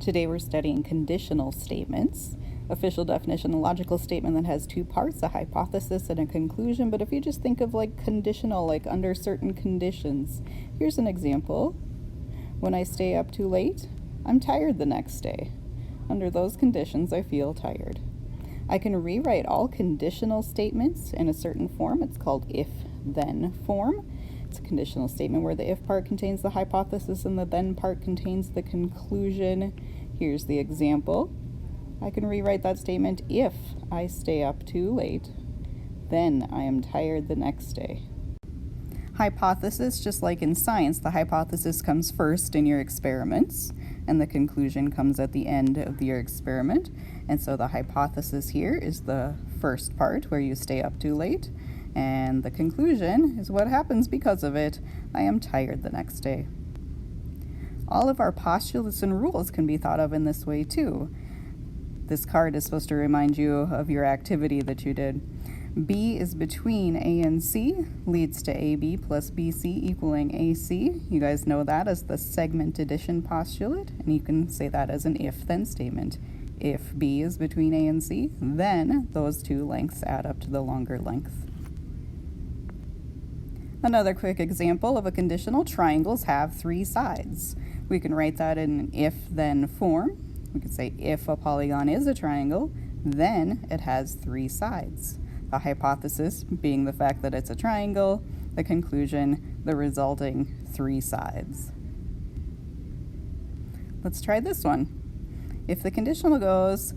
Today we're studying conditional statements. Official definition, a logical statement that has two parts, a hypothesis and a conclusion. But if you just think of like conditional, like under certain conditions, here's an example. When I stay up too late, I'm tired the next day. Under those conditions, I feel tired. I can rewrite all conditional statements in a certain form. It's called if-then form. It's a conditional statement where the if part contains the hypothesis and the then part contains the conclusion. Here's the example. I can rewrite that statement: if I stay up too late, then I am tired the next day. Hypothesis, just like in science, the hypothesis comes first in your experiments and the conclusion comes at the end of your experiment. And so the hypothesis here is the first part where you stay up too late, and the conclusion is what happens because of it. I am tired the next day. All of our postulates and rules can be thought of in this way too. This card is supposed to remind you of your activity that you did. B is between A and C leads to AB plus BC equaling AC. You guys know that as the segment addition postulate, and you can say that as an if-then statement. If B is between A and C, then those two lengths add up to the longer length. Another quick example of a conditional: triangles have three sides. We can write that in an if-then form. We could say if a polygon is a triangle, then it has three sides. The hypothesis being the fact that it's a triangle, the conclusion, the resulting three sides. Let's try this one. If the conditional goes,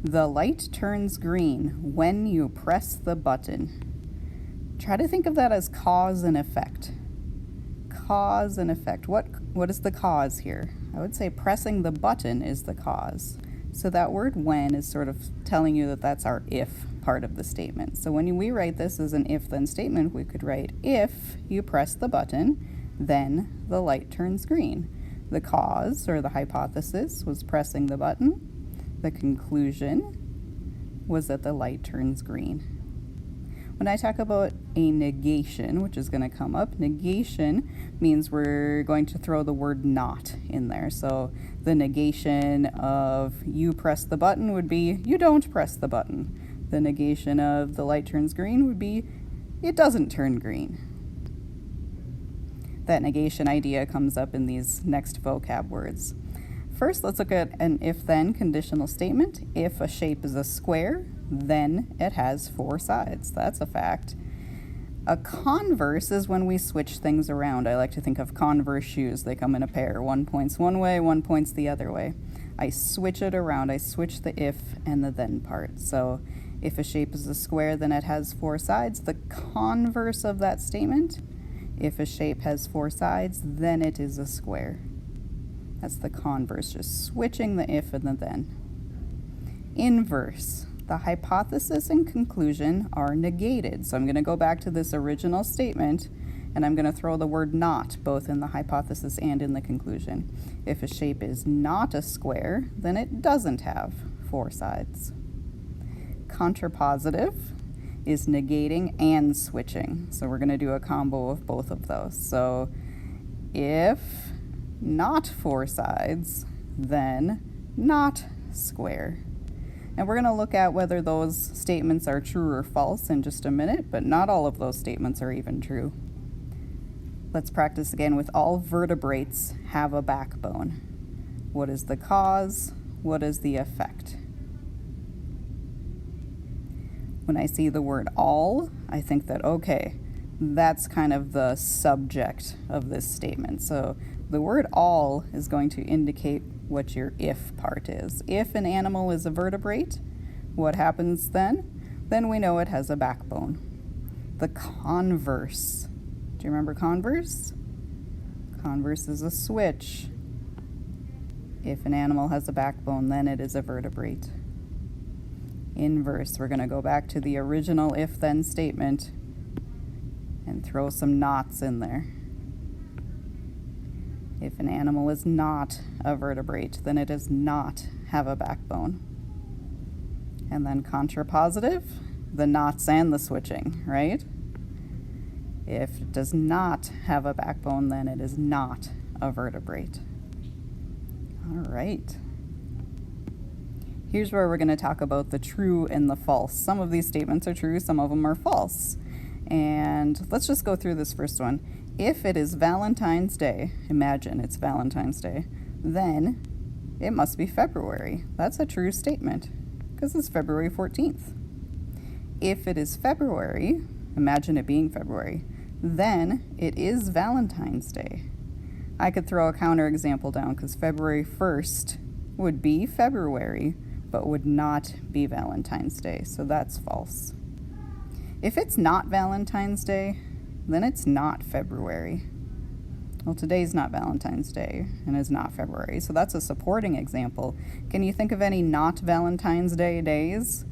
the light turns green when you press the button, try to think of that as cause and effect. Cause and effect. What is the cause here? I would say pressing the button is the cause. So that word when is sort of telling you that that's our if part of the statement. So when we write this as an if-then statement, we could write: if you press the button, then the light turns green. The cause, or the hypothesis, was pressing the button. The conclusion was that the light turns green. When I talk about a negation, which is going to come up, negation means we're going to throw the word not in there. So the negation of you press the button would be you don't press the button. The negation of the light turns green would be it doesn't turn green. That negation idea comes up in these next vocab words. First, let's look at an if-then conditional statement. If a shape is a square, then it has four sides. That's a fact. A converse is when we switch things around. I like to think of Converse shoes. They come in a pair. One points one way, one points the other way. I switch it around. I switch the if and the then part. So if a shape is a square, then it has four sides. The converse of that statement: if a shape has four sides, then it is a square. That's the converse, just switching the if and the then. Inverse. The hypothesis and conclusion are negated. So I'm going to go back to this original statement, and I'm going to throw the word not both in the hypothesis and in the conclusion. If a shape is not a square, then it doesn't have four sides. Contrapositive is negating and switching. So we're going to do a combo of both of those. So if not four sides, then not square. And we're going to look at whether those statements are true or false in just a minute, but not all of those statements are even true. Let's practice again with all vertebrates have a backbone. What is the cause? What is the effect? When I see the word all, I think that, okay, that's kind of the subject of this statement. So the word all is going to indicate what your if part is. If an animal is a vertebrate, what happens then? Then we know it has a backbone. The converse. Do you remember converse? Converse is a switch. If an animal has a backbone, then it is a vertebrate. Inverse, we're going to go back to the original if-then statement and throw some nots in there. If an animal is not a vertebrate, then it does not have a backbone. And then contrapositive, the knots and the switching, right? If it does not have a backbone, then it is not a vertebrate. All right. Here's where we're going to talk about the true and the false. Some of these statements are true, some of them are false. And let's just go through this first one. If it is Valentine's Day, imagine it's Valentine's Day, then it must be February. That's a true statement because it's February 14th. If it is February, imagine it being February, then it is Valentine's Day. I could throw a counterexample down because February 1st would be February, but would not be Valentine's Day, so that's false. If it's not Valentine's Day, then it's not February. Well, today's not Valentine's Day and is not February, so that's a supporting example. Can you think of any not Valentine's Day days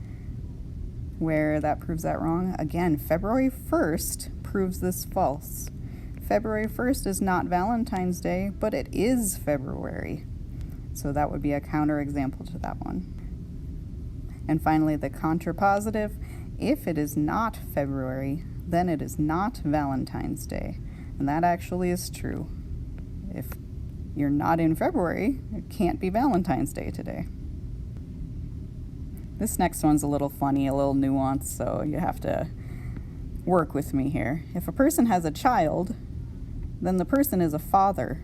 where that proves that wrong? Again, February 1st proves this false. February 1st is not Valentine's Day, but it is February. So that would be a counterexample to that one. And finally, the contrapositive. If it is not February, then it is not Valentine's Day. And that actually is true. If you're not in February, it can't be Valentine's Day today. This next one's a little funny, a little nuanced, so you have to work with me here. If a person has a child, then the person is a father.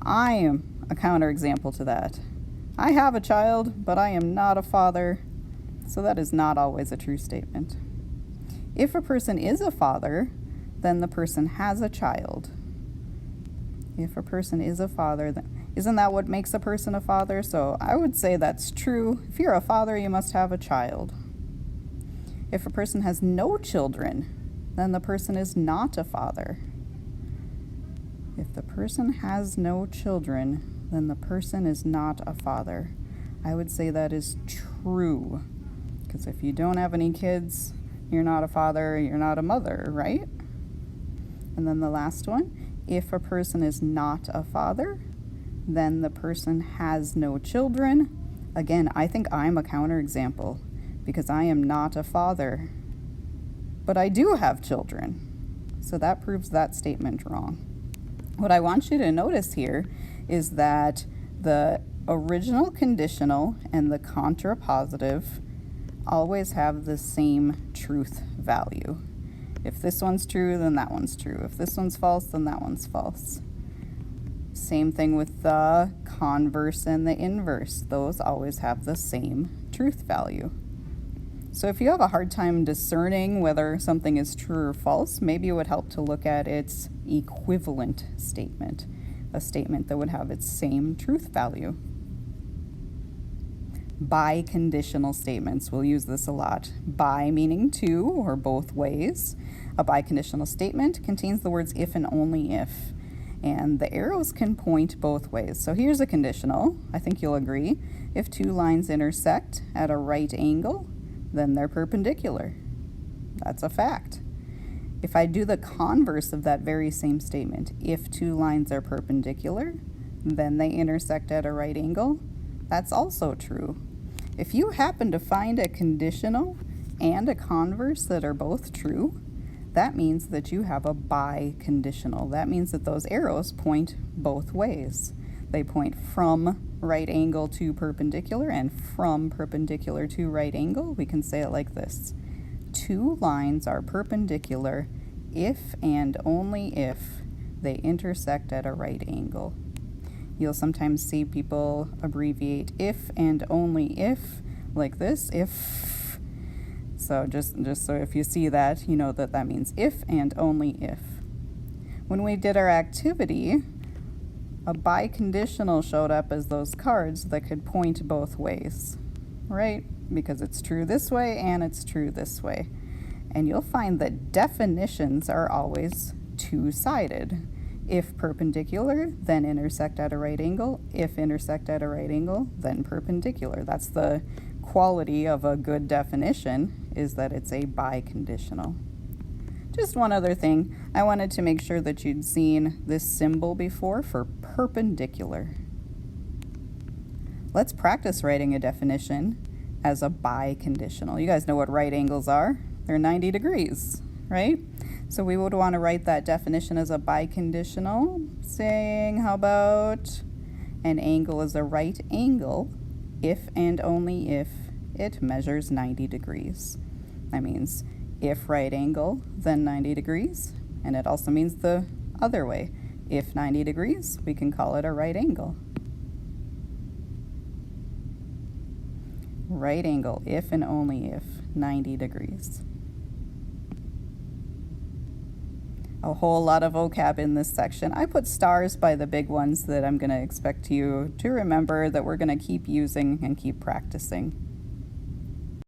I am a counterexample to that. I have a child, but I am not a father, so that is not always a true statement. If a person is a father, then the person has a child. If a person is a father, then isn't that what makes a person a father? So I would say that's true. If you're a father, you must have a child. If a person has no children, then the person is not a father. If the person has no children, then the person is not a father. I would say that is true. Because if you don't have any kids, you're not a father, you're not a mother, right? And then the last one, if a person is not a father, then the person has no children. Again, I think I'm a counterexample because I am not a father, but I do have children. So that proves that statement wrong. What I want you to notice here is that the original conditional and the contrapositive always have the same truth value. If this one's true, then that one's true. If this one's false, then that one's false. Same thing with the converse and the inverse. Those always have the same truth value. So if you have a hard time discerning whether something is true or false, maybe it would help to look at its equivalent statement, a statement that would have its same truth value. Biconditional statements, we'll use this a lot. Bi meaning to or both ways. A biconditional statement contains the words if and only if, and the arrows can point both ways. So here's a conditional. I think you'll agree. If two lines intersect at a right angle, then they're perpendicular. That's a fact. If I do the converse of that very same statement, if two lines are perpendicular, then they intersect at a right angle, that's also true. If you happen to find a conditional and a converse that are both true, that means that you have a biconditional. That means that those arrows point both ways. They point from right angle to perpendicular and from perpendicular to right angle. We can say it like this. Two lines are perpendicular if and only if they intersect at a right angle. You'll sometimes see people abbreviate if and only if like this, if. So just so if you see that, you know that that means if and only if. When we did our activity, a biconditional showed up as those cards that could point both ways, right? Because it's true this way and it's true this way. And you'll find that definitions are always two-sided. If perpendicular, then intersect at a right angle. If intersect at a right angle, then perpendicular. That's the quality of a good definition, is that it's a biconditional. Just one other thing. I wanted to make sure that you'd seen this symbol before for perpendicular. Let's practice writing a definition as a biconditional. You guys know what right angles are. They're 90 degrees, right? So we would want to write that definition as a biconditional, saying how about an angle is a right angle if and only if it measures 90 degrees. That means if right angle, then 90 degrees. And it also means the other way. If 90 degrees, we can call it a right angle. Right angle, if and only if 90 degrees. A whole lot of vocab in this section. I put stars by the big ones that I'm going to expect you to remember, that we're going to keep using and keep practicing.